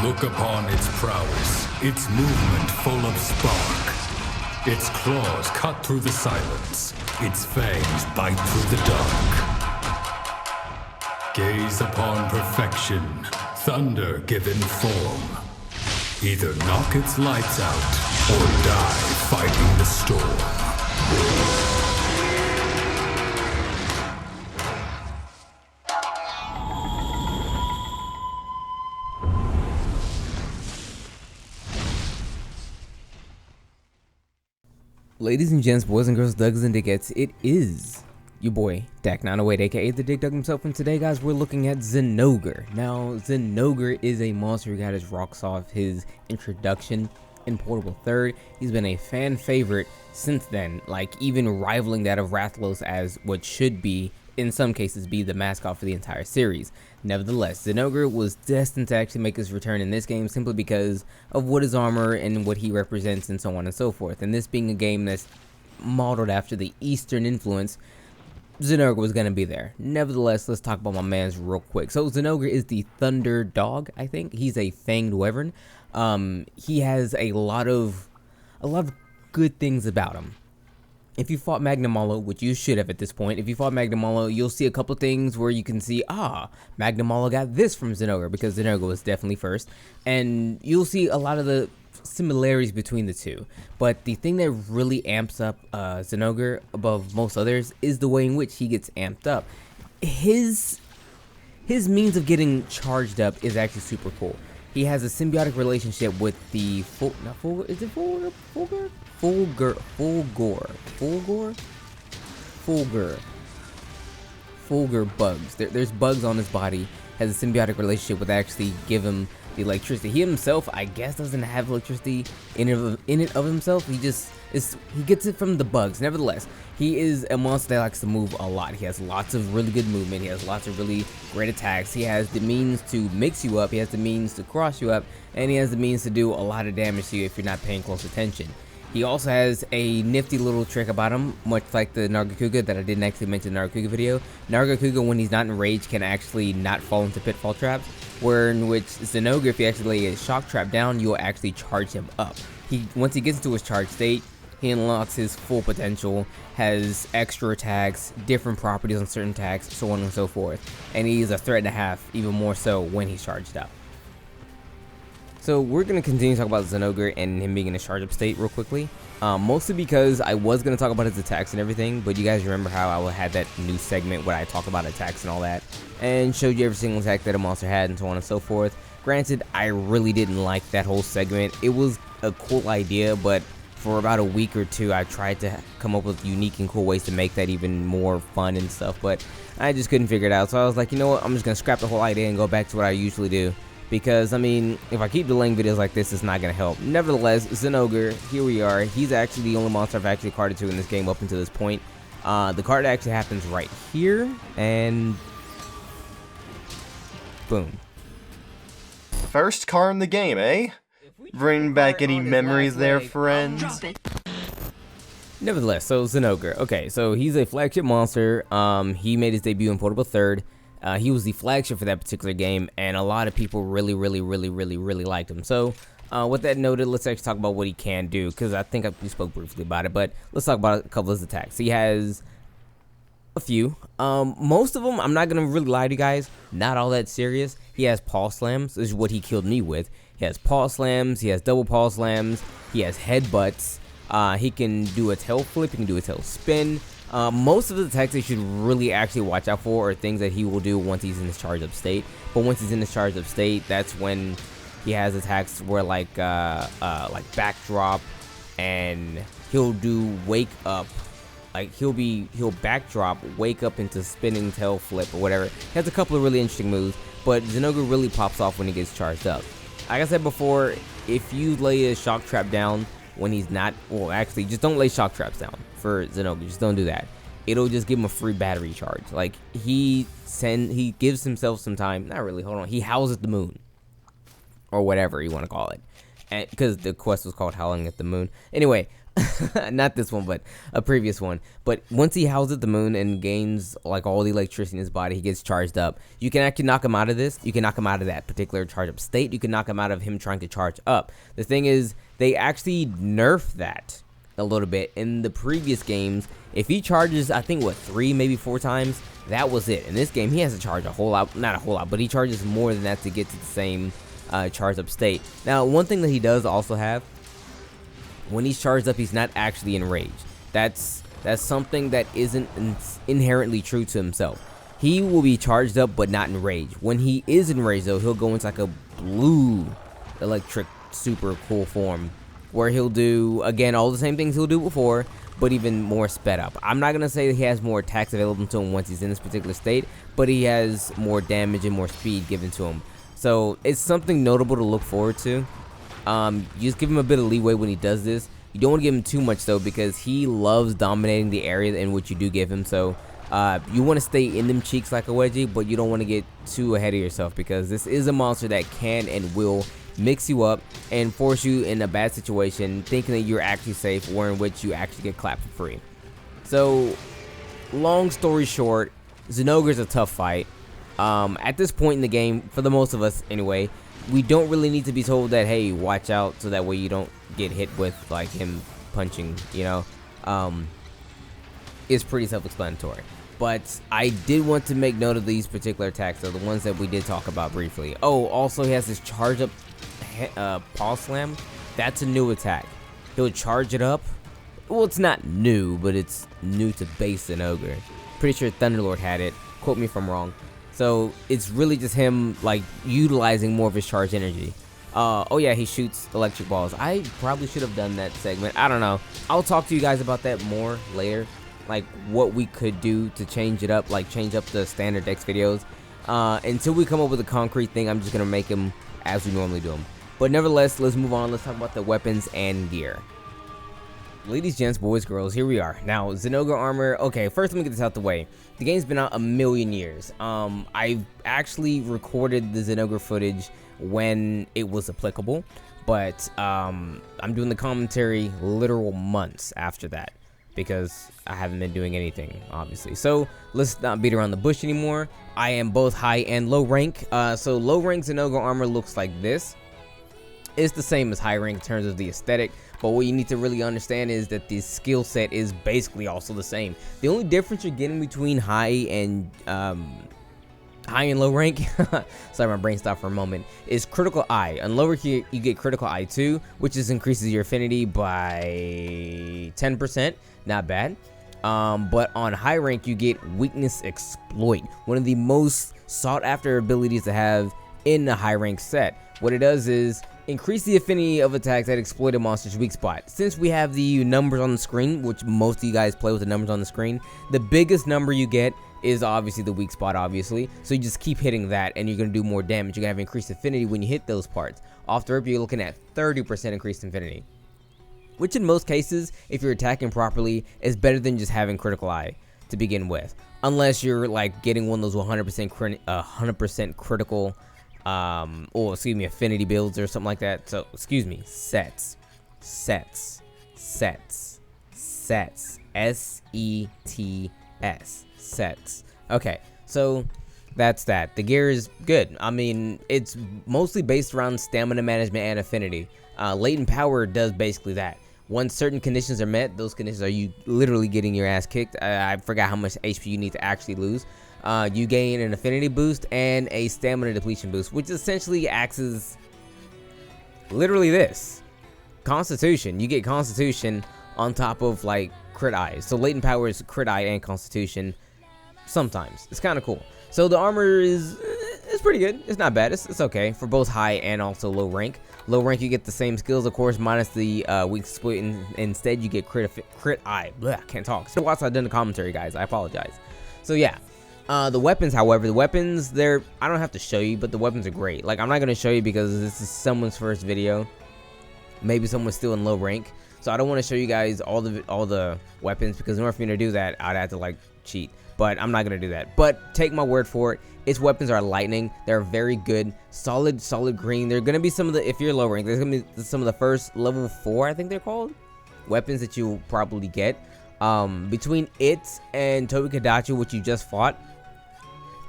Look upon its prowess, its movement full of spark. Its claws cut through the silence, its fangs bite through the dark. Gaze upon perfection, thunder given form. Either knock its lights out, or die fighting the storm. Ladies and gents, boys and girls, Dougs and Dickheads, it is your boy, Dak908, aka the Dick Dug himself, and today, guys, we're looking at Zinogre. Now, Zinogre is a monster who got his rocks off his introduction in Portable 3rd. He's been a fan favorite since then, like even rivaling that of Rathalos as what should be, in some cases, be the mascot for the entire series. Nevertheless, Zinogre was destined to actually make his return in this game simply because of what his armor and what he represents and so on and so forth. And this being a game that's modeled after the Eastern influence, Zinogre was going to be there. Nevertheless, let's talk about my mans real quick. So Zinogre is the Thunder Dog, I think. He's a fanged wyvern. He has a lot of good things about him. If you fought Magnamalo, which you should have at this point, if you fought Magnamalo, you'll see a couple things where you can see, Magnamalo got this from Zinogre, because Zinogre was definitely first, and you'll see a lot of the similarities between the two. But the thing that really amps up Zinogre above most others is the way in which he gets amped up. His means of getting charged up is actually super cool. He has a symbiotic relationship with the Fulgur bugs. There's bugs on his body. Has a symbiotic relationship with actually give him the electricity. He himself, I guess, doesn't have electricity in it of himself. He gets it from the bugs. Nevertheless, he is a monster that likes to move a lot. He has lots of really good movement. He has lots of really great attacks. He has the means to mix you up. He has the means to cross you up, and he has the means to do a lot of damage to you if you're not paying close attention. He also has a nifty little trick about him, much like the Nargacuga that I didn't actually mention in the Nargacuga video. Nargacuga, when he's not in rage, can actually not fall into pitfall traps, where in which Zinogre, if you actually lay a shock trap down, you'll actually charge him up. Once he gets into his charge state, he unlocks his full potential, has extra attacks, different properties on certain attacks, so on and so forth. And he's a threat and a half, even more so when he's charged up. So we're going to continue to talk about Zinogre and him being in a charge up state real quickly. Mostly because I was going to talk about his attacks and everything, but you guys remember how I had that new segment where I talked about attacks and all that, and showed you every single attack that a monster had and so on and so forth. Granted, I really didn't like that whole segment. It was a cool idea, but for about a week or two, I tried to come up with unique and cool ways to make that even more fun and stuff, but I just couldn't figure it out. So I was like, you know what, I'm just going to scrap the whole idea and go back to what I usually do. Because, I mean, if I keep delaying videos like this, it's not going to help. Nevertheless, Zinogre, here we are. He's actually the only monster I've actually carded to in this game up until this point. The card actually happens right here, and boom. First card in the game, eh? Bring back any memories there, friends? Nevertheless, so Zinogre. Okay, so he's a flagship monster. He made his debut in Portable 3rd. He was the flagship for that particular game, and a lot of people really liked him. So, with that noted, let's actually talk about what he can do, because I think we spoke briefly about it, but let's talk about a couple of his attacks. He has a few. Most of them, I'm not going to really lie to you guys, not all that serious. He has paw slams. This is what he killed me with. He has paw slams. He has double paw slams. He has headbutts. He can do a tail flip. He can do a tail spin. Most of the attacks that you should really actually watch out for are things that he will do once he's in his charge up state. But once he's in his charge up state, that's when he has attacks where like backdrop, and he'll do wake up. Like he'll backdrop, wake up into spinning tail flip or whatever. He has a couple of really interesting moves, but Zinogre really pops off when he gets charged up. Like I said before, if you lay a shock trap down when he's not, well, actually, just don't lay shock traps down for Zinogre. Just don't do that. It'll just give him a free battery charge. Like he gives himself some time. Not really. Hold on. He howls at the moon, or whatever you want to call it, because the quest was called Howling at the Moon. Anyway, Not this one, but a previous one. But once he howls at the moon and gains like all the electricity in his body, he gets charged up. You can actually knock him out of this. You can knock him out of that particular charge up state. You can knock him out of him trying to charge up. The thing is, they actually nerf that a little bit in the previous games. If he charges, I think, what, 3, maybe 4 times, that was it. In this game, he has to charge a whole lot, not a whole lot, but he charges more than that to get to the same charge up state. Now, one thing that he does also have, when he's charged up, he's not actually enraged. That's something that isn't inherently true to himself. He will be charged up but not enraged. When he is enraged, though, he'll go into like a blue electric super cool form where he'll do, again, all the same things he'll do before, but even more sped up. I'm not going to say that he has more attacks available to him once he's in this particular state, but he has more damage and more speed given to him. So it's something notable to look forward to. You just give him a bit of leeway when he does this. You don't want to give him too much, though, because he loves dominating the area in which you do give him. So you want to stay in them cheeks like a wedgie, but you don't want to get too ahead of yourself, because this is a monster that can and will mix you up and force you in a bad situation, thinking that you're actually safe, or in which you actually get clapped for free. So, long story short, Zinogre is a tough fight. At this point in the game, for the most of us anyway, we don't really need to be told that, hey, watch out, so that way you don't get hit with like him punching, you know. It's pretty self-explanatory. But I did want to make note of these particular attacks, so the ones that we did talk about briefly. Oh, also he has this charge up paw slam. That's a new attack. He'll charge it up. Well, it's not new, but it's new to base Zinogre. Pretty sure Thunderlord had it. Quote me if I'm wrong. So it's really just him like utilizing more of his charge energy. Oh yeah, he shoots electric balls. I probably should have done that segment. I don't know. I'll talk to you guys about that more later. Like what we could do to change it up, like change up the standard Dex videos. Until we come up with a concrete thing, I'm just gonna make them as we normally do them. But nevertheless, let's move on. Let's talk about the weapons and gear. Ladies, gents, boys, girls, here we are. Now, Zinogre armor. Okay, first let me get this out the way. The game's been out a million years. I've actually recorded the Zinogre footage when it was applicable, but I'm doing the commentary literal months after that, because I haven't been doing anything, obviously. So let's not beat around the bush anymore. I am both high and low rank. So low rank Zinogre armor looks like this. It's the same as high rank in terms of the aesthetic, but what you need to really understand is that the skill set is basically also the same. The only difference you're getting between high and low rank, sorry, my brain stopped for a moment, is critical eye. On lower here, you get critical eye 2, which increases your affinity by 10%. Not bad. But on high rank, you get weakness exploit, one of the most sought after abilities to have in the high rank set. What it does is increase the affinity of attacks that exploit a monster's weak spot. Since we have the numbers on the screen, which most of you guys play with the numbers on the screen, the biggest number you get is obviously the weak spot, obviously. So you just keep hitting that and you're going to do more damage. You're going to have increased affinity when you hit those parts. Off the rip, you're looking at 30% increased affinity, which in most cases, if you're attacking properly, is better than just having critical eye to begin with. Unless you're like getting one of those 100% critical or excuse me, affinity builds or something like that. So excuse me, sets, S-E-T-S, sets. Okay, so that's that. The gear is good. I mean, it's mostly based around stamina management and affinity. Latent power does basically that. Once certain conditions are met, those conditions are you literally getting your ass kicked. I forgot how much HP you need to actually lose. You gain an affinity boost and a stamina depletion boost, which essentially acts as literally this. Constitution. You get Constitution on top of like crit eye. So latent power is crit eye and Constitution sometimes. It's kind of cool. So the armor is pretty good. It's not bad. It's okay for both high and also low rank. Low rank, you get the same skills, of course, minus the weak split. Instead, you get crit eye. Blech, can't talk. So once I've done the commentary, guys, I apologize. So yeah, the weapons, however, I don't have to show you, but the weapons are great. Like, I'm not gonna show you because this is someone's first video. Maybe someone's still in low rank, so I don't want to show you guys all the weapons, because in order for me to do that, I'd have to like cheat. But I'm not gonna do that. But take my word for it. Its weapons are lightning. They're very good, solid green. They're gonna be some of the, if you're low rank, there's gonna be some of the first level 4, I think they're called. weapons that you'll probably get. Between it and Tobikadachi, which you just fought,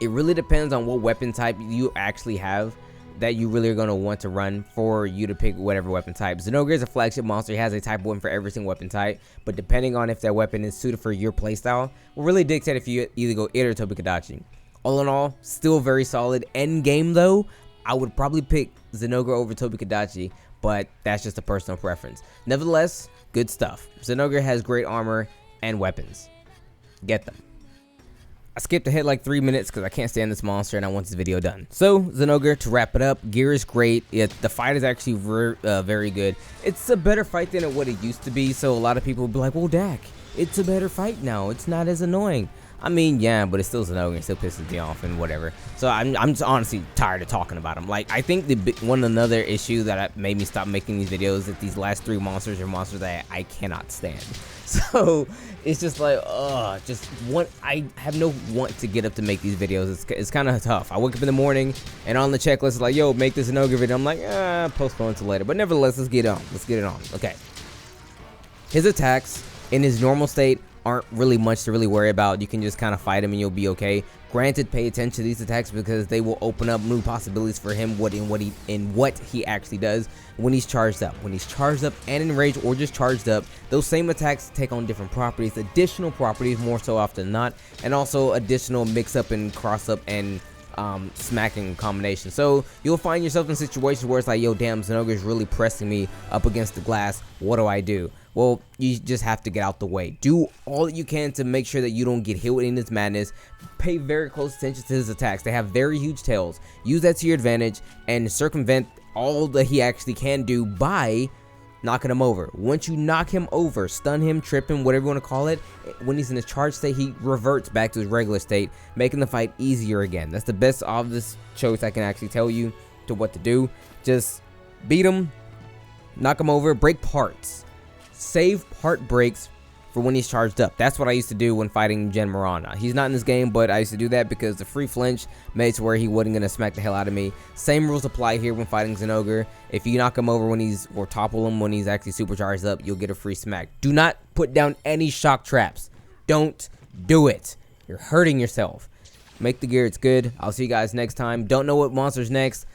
it really depends on what weapon type you actually have that you really are going to want to run for you to pick whatever weapon type. Zinogre is a flagship monster. He has a type weapon for every single weapon type, but depending on if that weapon is suited for your playstyle will really dictate if you either go it or Tobikadachi. All in all, still very solid. End game though, I would probably pick Zinogre over Tobikadachi, but that's just a personal preference. Nevertheless, good stuff. Zinogre has great armor and weapons. Get them. I skipped ahead like 3 minutes because I can't stand this monster and I want this video done. So, Zinogre, to wrap it up, gear is great. The fight is actually very good. It's a better fight than what it used to be, so a lot of people will be like, well, Dak, it's a better fight now. It's not as annoying. I mean, yeah, but it's still Zinogre. It still pisses me off and whatever. So I'm just honestly tired of talking about him. Like, I think another issue that made me stop making these videos is that these last 3 monsters are monsters that I cannot stand. So it's just like, I have no want to get up to make these videos. It's kind of tough. I wake up in the morning and on the checklist it's like, yo, make this Zinogre video. I'm like, postpone it to later. But nevertheless, let's get on. Let's get it on. Okay. His attacks in his normal state aren't really much to really worry about. You can just kind of fight him and you'll be okay. Granted, pay attention to these attacks because they will open up new possibilities for him what he actually does when he's charged up. When he's charged up and enraged or just charged up, those same attacks take on different properties, additional properties more so often than not, and also additional mix up and cross up and smacking combination. So you'll find yourself in situations where it's like, yo, damn, Zinogre is really pressing me up against the glass. What do I do? Well, you just have to get out the way. Do all that you can to make sure that you don't get hit with in this madness. Pay very close attention to his attacks. They have very huge tails. Use that to your advantage and circumvent all that he actually can do by knocking him over. Once you knock him over, stun him, trip him, whatever you want to call it, when he's in his charge state, he reverts back to his regular state, making the fight easier again. That's the best obvious choice I can actually tell you to what to do. Just beat him, knock him over, break parts. Save part breaks for when he's charged up. That's what I used to do when fighting Gen Marana. He's not in this game, but I used to do that because the free flinch made it to where he wasn't going to smack the hell out of me. Same rules apply here when fighting Zinogre. If you knock him over or topple him when he's actually super charged up, you'll get a free smack. Do not put down any shock traps. Don't do it. You're hurting yourself. Make the gear. It's good. I'll see you guys next time. Don't know what monster's next.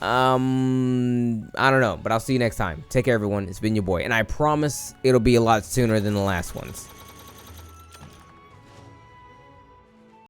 I don't know, but I'll see you next time. Take care, everyone. It's been your boy, and I promise it'll be a lot sooner than the last ones.